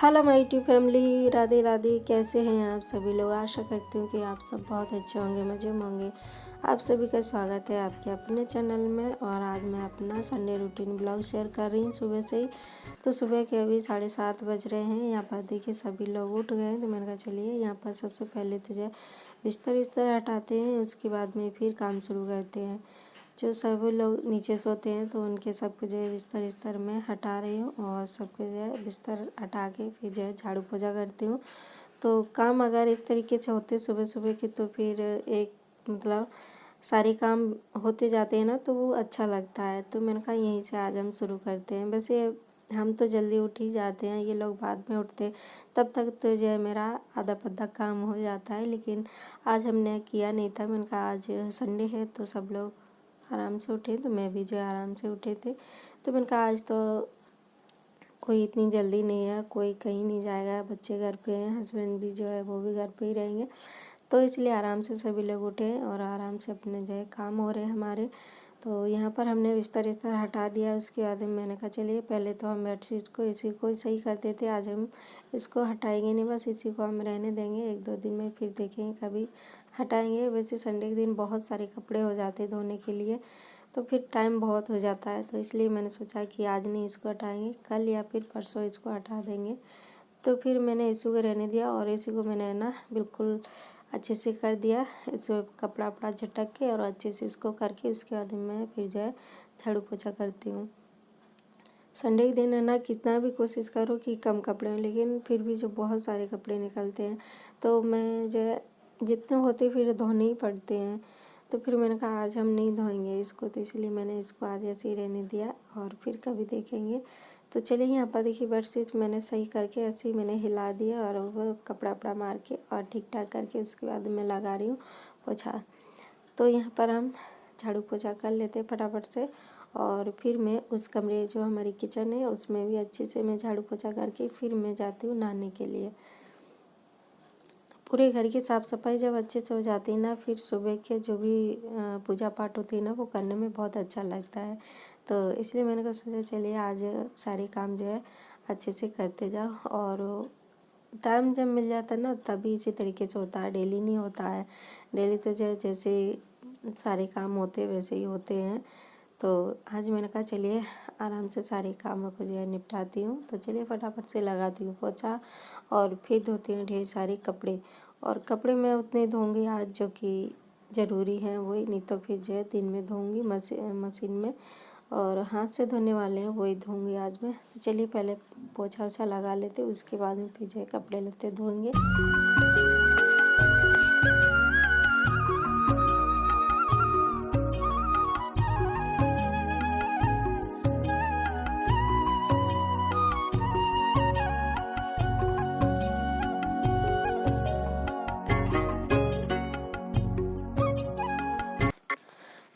Hello my YouTube family, Radhe Radhe. कैसे हैं आप सभी लोग? आशा करती हूँ कि आप सब बहुत अच्छे होंगे, मज़े में होंगे। आप सभी का स्वागत है आपके अपने चैनल में। और आज मैं अपना संडे रूटीन ब्लॉग शेयर कर रही हूँ सुबह से ही। तो सुबह के अभी 7:30 बज रहे हैं। यहाँ पर देखिए सभी लोग उठ गए हैं। तो मैंने कहा चलिए यहाँ पर सबसे पहले तो जो बिस्तर हटाते हैं, उसके बाद में फिर काम शुरू करते हैं। जो सब लोग नीचे सोते हैं तो उनके सबको जो है बिस्तर में हटा रही हूँ और सबको जो है बिस्तर हटा के फिर जो है झाड़ू पोछा करती हूँ। तो काम अगर इस तरीके से होते सुबह सुबह के तो फिर एक मतलब सारे काम होते जाते हैं ना, तो वो अच्छा लगता है। तो मैंने कहा यहीं से आज हम शुरू करते हैं। वैसे हम तो जल्दी उठ ही जाते हैं, ये लोग बाद में उठते हैं। तब तक तो जो है मेरा आधा पद्धा काम हो जाता है, लेकिन आज हमने किया नहीं था। मैंने कहा आज संडे है तो सब लोग आराम से उठे, तो मैं भी जो है आराम से उठे थे। तो मैंने कहा आज तो कोई इतनी जल्दी नहीं है, कोई कहीं नहीं जाएगा, बच्चे घर पे हैं, हस्बैंड भी जो है वो भी घर पे ही रहेंगे। तो इसलिए आराम से सभी लोग उठे और आराम से अपने जो है काम हो रहे हैं हमारे। तो यहाँ पर हमने बिस्तर हटा दिया। उसके बाद मैंने कहा चलिए पहले तो हम बेडशीट को इसी को सही करते थे, आज हम इसको हटाएंगे नहीं, बस इसी को हम रहने देंगे। 1-2 दिन में फिर देखेंगे कभी हटाएंगे। वैसे संडे के दिन बहुत सारे कपड़े हो जाते हैं धोने के लिए, तो फिर टाइम बहुत हो जाता है। तो इसलिए मैंने सोचा कि आज नहीं इसको हटाएंगे, कल या फिर परसों इसको हटा देंगे। तो फिर मैंने इसी को रहने दिया और इसी को मैंने ना बिल्कुल अच्छे से कर दिया। इसमें कपड़ा वपड़ा झटक के और अच्छे से इसको करके उसके बाद मैं फिर जो है झाड़ू पोछा करती हूँ। संडे के दिन है ना, कितना भी कोशिश करो कि कम कपड़े हों, लेकिन फिर भी जो बहुत सारे कपड़े निकलते हैं तो मैं जो है जितने होते फिर धोने ही पड़ते हैं। तो फिर मैंने कहा आज हम नहीं धोएंगे इसको, तो इसलिए मैंने इसको आज ऐसे ही रहने दिया और फिर कभी देखेंगे। तो चलिए यहाँ पर देखिए बेडशीट मैंने सही करके ऐसे ही मैंने हिला दिया और वो कपड़ा वपड़ा मार के और ठीक ठाक करके उसके बाद मैं लगा रही हूँ पोछा। तो यहाँ पर हम झाड़ू पोछा कर लेते हैं फटाफट से और फिर मैं उस कमरे जो हमारी किचन है उसमें भी अच्छे से मैं झाड़ू पोछा करके फिर मैं जाती हूँ नहाने के लिए। पूरे घर की साफ़ सफाई जब अच्छे से हो जाती है ना, फिर सुबह के जो भी पूजा पाठ होती है ना, वो करने में बहुत अच्छा लगता है। तो इसलिए मैंने कहा सोचा चलिए आज सारे काम जो है अच्छे से करते जाओ। और टाइम जब मिल जाता है ना तभी इसी तरीके से होता है, डेली नहीं होता है। डेली तो जो जैसे सारे काम होते वैसे ही होते हैं। तो आज मैंने कहा चलिए आराम से सारे कामों को जो है निपटाती हूँ। तो चलिए फटाफट से लगाती हूँ पोछा और फिर धोती हूँ ढेर सारे कपड़े। और कपड़े मैं उतने धोंगी आज जो कि ज़रूरी हैं वही, नहीं तो फिर जो है दिन में धोंगी मशीन में, और हाथ से धोने वाले हैं वही धोंगी आज मैं। तो चलिए पहले पोछा ओछा लगा लेते, उसके बाद में फिर जो है कपड़े लत्ते धोएंगे।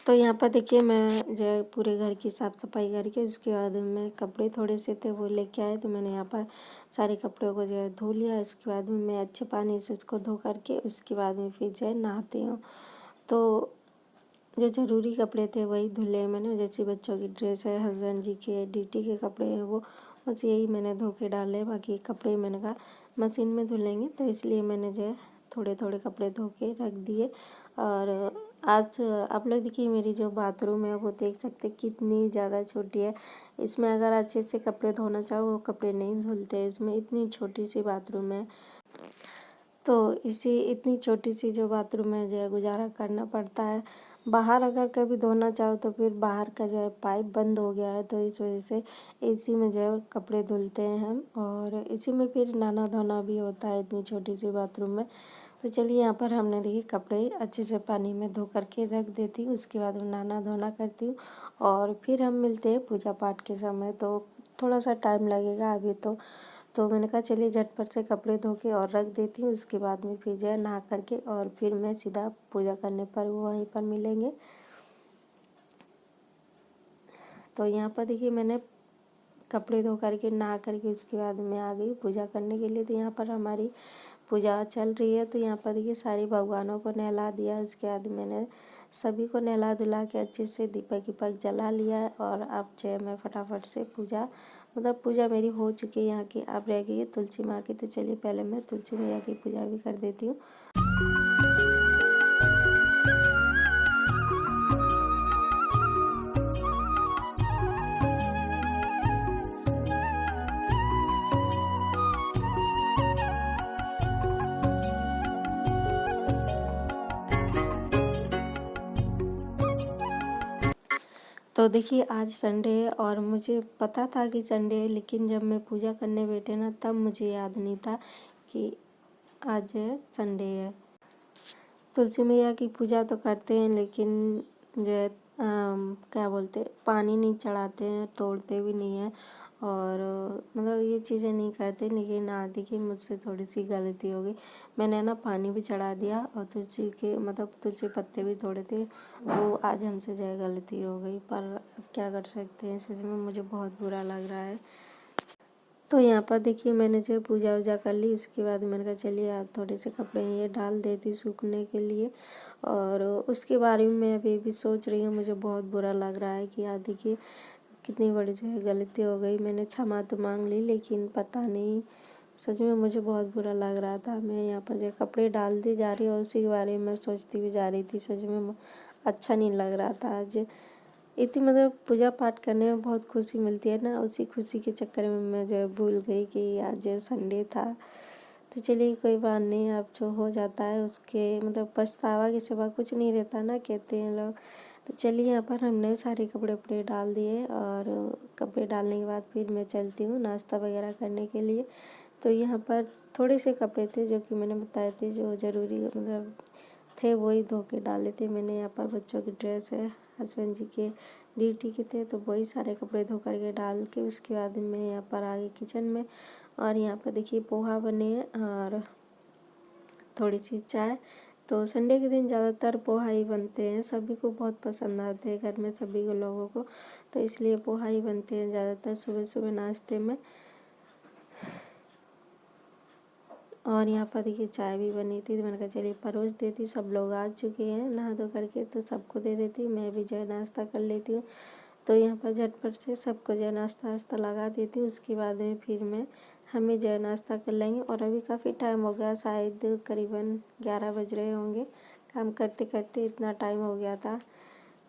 तो यहाँ पर देखिए मैं जो है पूरे घर की साफ़ सफाई करके उसके बाद में कपड़े थोड़े से थे वो लेके आए, तो मैंने यहाँ पर सारे कपड़ों को जो है धो लिया। उसके बाद में मैं अच्छे पानी से उसको धो करके उसके बाद में फिर जो है नहाती हूँ। तो जो ज़रूरी कपड़े थे वही धुले मैंने, जैसे बच्चों की ड्रेस है, हस्बैंड जी के ड्यूटी के कपड़े हैं, वो बस यही मैंने धो के डाले। बाकी कपड़े मैंने कहा मशीन में धुलेंगे, तो इसलिए मैंने जो है थोड़े थोड़े कपड़े धो के रख दिए। और आज आप लोग देखिए मेरी जो बाथरूम है वो देख सकते कितनी ज़्यादा छोटी है। इसमें अगर अच्छे से कपड़े धोना चाहो वो कपड़े नहीं धुलते, इसमें इतनी छोटी सी बाथरूम है। तो इसी इतनी छोटी सी जो बाथरूम है जो है गुजारा करना पड़ता है। बाहर अगर कभी धोना चाहो तो फिर बाहर का जो है पाइप बंद हो गया है, तो इस वजह से इसी में जो है कपड़े धुलते हैं हम, और इसी में फिर नहाना धोना भी होता है इतनी छोटी सी बाथरूम में। तो चलिए यहाँ पर हमने देखिए कपड़े अच्छे से पानी में धो करके रख देती हूँ, उसके बाद नहाना धोना करती हूँ और फिर हम मिलते हैं पूजा पाठ के समय। तो थोड़ा सा टाइम लगेगा अभी तो मैंने कहा चलिए झटपट से कपड़े धो के और रख देती हूँ, उसके बाद में फिर जो है नहा करके और फिर मैं सीधा पूजा करने पर वहीं पर मिलेंगे। तो यहाँ पर देखिए मैंने कपड़े धो करके नहा करके उसके बाद मैं आ गई पूजा करने के लिए। तो यहाँ पर हमारी पूजा चल रही है। तो यहाँ पर देखिए सारे भगवानों को नहला दिया, उसके बाद मैंने सभी को नहला धुला के अच्छे से दीपक वीपक जला लिया है। और अब जो है मैं फटाफट से पूजा मतलब पूजा मेरी हो चुकी है यहाँ की। अब रह गई है तुलसी माँ की, तो चलिए पहले मैं तुलसी मैया की पूजा भी कर देती हूँ। तो देखिए आज संडे है और मुझे पता था कि संडे है, लेकिन जब मैं पूजा करने बैठे ना तब मुझे याद नहीं था कि आज संडे है। तुलसी मैया की पूजा तो करते हैं, लेकिन जो है क्या बोलते हैं, पानी नहीं चढ़ाते हैं, तोड़ते भी नहीं हैं और मतलब ये चीज़ें नहीं करते। लेकिन आज देखिए मुझसे थोड़ी सी गलती हो गई, मैंने ना पानी भी चढ़ा दिया और तुलसी के मतलब तुलसी पत्ते भी तोड़े थे, वो आज हमसे जो है गलती हो गई। पर अब क्या कर सकते हैं, सच में मुझे बहुत बुरा लग रहा है। तो यहाँ पर देखिए मैंने जो पूजा वूजा कर ली, उसके बाद मैंने कहा चलिए आप थोड़े से कपड़े ये डाल देती सूखने के लिए। और उसके बारे में मैं अभी भी सोच रही हूँ, मुझे बहुत बुरा लग रहा है कि यार देखिए कितनी बड़ी जो है गलती हो गई। मैंने क्षमा तो मांग ली, लेकिन पता नहीं, सच में मुझे बहुत बुरा लग रहा था। मैं यहाँ पर जो कपड़े डालती जा रही और उसी के बारे में मैं सोचती भी जा रही थी। सच में अच्छा नहीं लग रहा था। आज इतनी मतलब पूजा पाठ करने में बहुत खुशी मिलती है ना, उसी खुशी के चक्कर में मैं जो है भूल गई कि आज संडे था। तो चलिए कोई बात नहीं, अब जो हो जाता है उसके मतलब पछतावा के सिवा कुछ नहीं रहता ना, कहते हैं लोग। तो चलिए यहाँ पर हमने सारे कपड़े उपड़े डाल दिए और कपड़े डालने के बाद फिर मैं चलती हूँ नाश्ता वगैरह करने के लिए। तो यहाँ पर थोड़े से कपड़े थे जो कि मैंने बताए थे जो ज़रूरी मतलब थे, वही धो के डाले थे मैंने। यहाँ पर बच्चों की ड्रेस है, हस्बैंड जी के ड्यूटी के थे, तो वही सारे कपड़े धो करके डाल के उसके बाद मैं यहाँ पर आ गई किचन में। और यहाँ पर देखिए पोहा बने हैं और थोड़ी सी चाय। तो संडे के दिन ज़्यादातर पोहा ही बनते हैं, सभी को बहुत पसंद आते हैं घर में सभी को लोगों को, तो इसलिए पोहा ही बनते हैं ज़्यादातर सुबह सुबह नाश्ते में। और यहाँ पर देखिए चाय भी बनी थी, तो मैंने कहा चलिए परोस देती, सब लोग आ चुके हैं नहा धो करके, तो सबको दे देती, मैं भी जो है नाश्ता कर लेती हूँ। तो यहाँ पर झटपट से सबको जो है नाश्ता वास्ता लगा देती हूँ। उसके बाद में फिर हमें जो है नाश्ता कर लेंगे। और अभी काफ़ी टाइम हो गया, शायद करीबन 11 बज रहे होंगे, काम करते करते इतना टाइम हो गया था।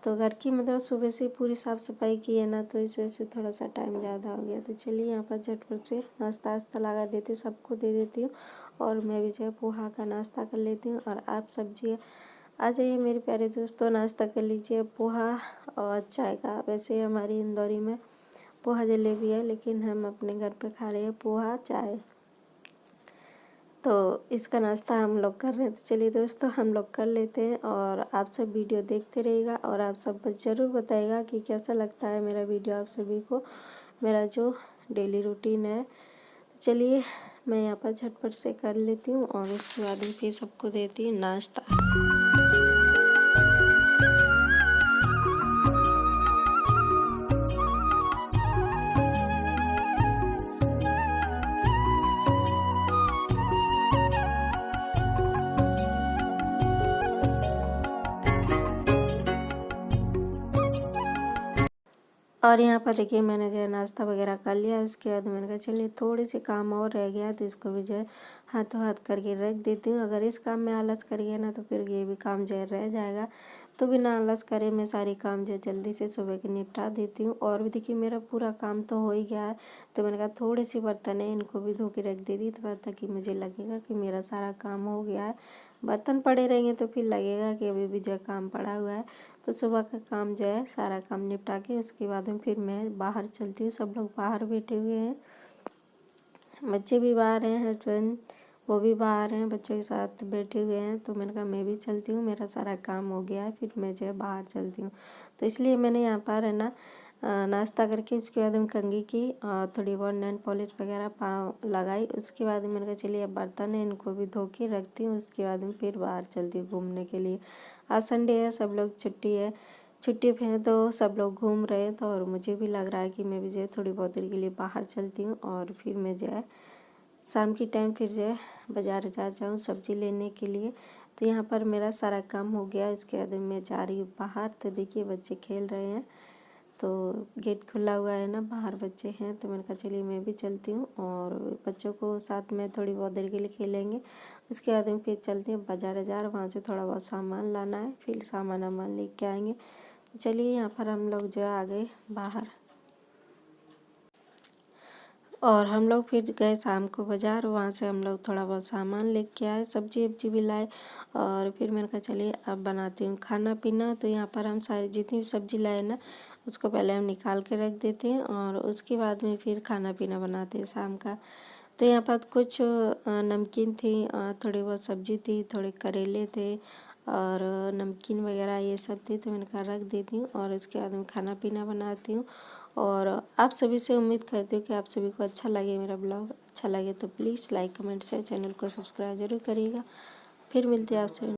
तो घर की मतलब सुबह से पूरी साफ़ सफाई की है ना, तो इस वजह से थोड़ा सा टाइम ज़्यादा हो गया। तो चलिए यहाँ पर झटपट से नाश्ता वास्ता लगा देती, सबको दे देती हूँ और मैं भी जो है पोहा का नाश्ता कर लेती हूँ। और आप सब्जी आ जाइए मेरे प्यारे दोस्तों, नाश्ता कर लीजिए पोहा और चाय का। वैसे हमारी इंदौरी में पोहा जलेबी है, लेकिन हम अपने घर पे खा रहे हैं पोहा चाय, तो इसका नाश्ता हम लोग कर रहे हैं। तो चलिए दोस्तों हम लोग कर लेते हैं और आप सब वीडियो देखते रहिएगा और आप सब ज़रूर बताइएगा कि कैसा लगता है मेरा वीडियो आप सभी को, मेरा जो डेली रूटीन है। तो चलिए मैं यहाँ पर झटपट से कर लेती हूँ और उसके बाद में फिर सबको देती हूँ नाश्ता। और यहाँ पर देखिए मैंने जो है नाश्ता वगैरह कर लिया। उसके बाद मैंने कहा चलिए थोड़ी सी काम और रह गया, तो इसको भी जो है हाथों हाथ करके रख देती हूँ। अगर इस काम में आलस करिए ना तो फिर ये भी काम जो है रह जाएगा, तो बिना आलस करे मैं सारी काम जो है जल्दी से सुबह के निपटा देती हूँ। और भी देखिए मेरा पूरा काम तो हो ही गया है, तो मैंने कहा थोड़े सी बर्तन है इनको भी धो के रख देती, तो ताकि मुझे लगेगा कि मेरा सारा काम हो गया है। बर्तन पड़े रहेंगे तो फिर लगेगा कि अभी भी जो है काम पड़ा हुआ है। तो सुबह का काम जो है सारा काम निपटा के उसके बाद में फिर मैं बाहर चलती हूँ। सब लोग बाहर बैठे हुए हैं, बच्चे भी बाहर हैं, हस्बैंड वो भी बाहर हैं, बच्चों के साथ बैठे हुए हैं। तो मैंने कहा मैं भी चलती हूँ, मेरा सारा काम हो गया है, फिर मैं जो है बाहर चलती हूँ। तो इसलिए मैंने यहाँ पर है ना नाश्ता करके उसके बाद में कंघी की और थोड़ी बहुत नेल पॉलिश वगैरह पाँव लगाई। उसके बाद मैंने कहा चलिए अब बर्तन है इनको भी धो के रखती हूँ, उसके बाद में फिर बाहर चलती हूँ घूमने के लिए। आज संडे है, सब लोग छुट्टी है, छुट्टी पे हैं तो सब लोग घूम रहे हैं। तो और मुझे भी लग रहा है कि मैं भी जो है थोड़ी बहुत देर के लिए बाहर चलती हूँ और फिर मैं जो है शाम की टाइम फिर जो है बाज़ार जा जाऊँ सब्ज़ी लेने के लिए। तो यहाँ पर मेरा सारा काम हो गया, इसके बाद मैं जा रही हूँ बाहर। तो देखिए बच्चे खेल रहे हैं, तो गेट खुला हुआ है ना, बाहर बच्चे हैं, तो मैंने कहा चलिए मैं भी चलती हूँ और बच्चों को साथ में थोड़ी बहुत देर के लिए खेलेंगे। उसके बाद में फिर चलती हूँ बाज़ार वहाँ से थोड़ा बहुत सामान लाना है, फिर सामान लेके आएंगे। तो चलिए यहाँ पर हम लोग जो आ गए बाहर, और हम लोग फिर गए शाम को बाज़ार। वहाँ से हम लोग थोड़ा बहुत सामान लेके आए, सब्जी वब्जी भी लाए। और फिर मैंने कहा चलिए अब बनाती हूँ खाना पीना। तो यहाँ पर हम सारी जितनी भी सब्जी लाए ना, उसको पहले हम निकाल के रख देते हैं और उसके बाद में फिर खाना पीना बनाते हैं शाम का। तो यहाँ पर कुछ नमकीन थी, थोड़ी बहुत सब्जी थी, थोड़े करेले थे और नमकीन वगैरह ये सब थी। तो मैंने कहा रख देती हूँ और इसके बाद मैं खाना पीना बनाती हूँ। और आप सभी से उम्मीद करती हूँ कि आप सभी को अच्छा लगे मेरा ब्लॉग। अच्छा लगे तो please like comment share, channel को सब्सक्राइब जरूर करिएगा। फिर मिलते हैं आपसे।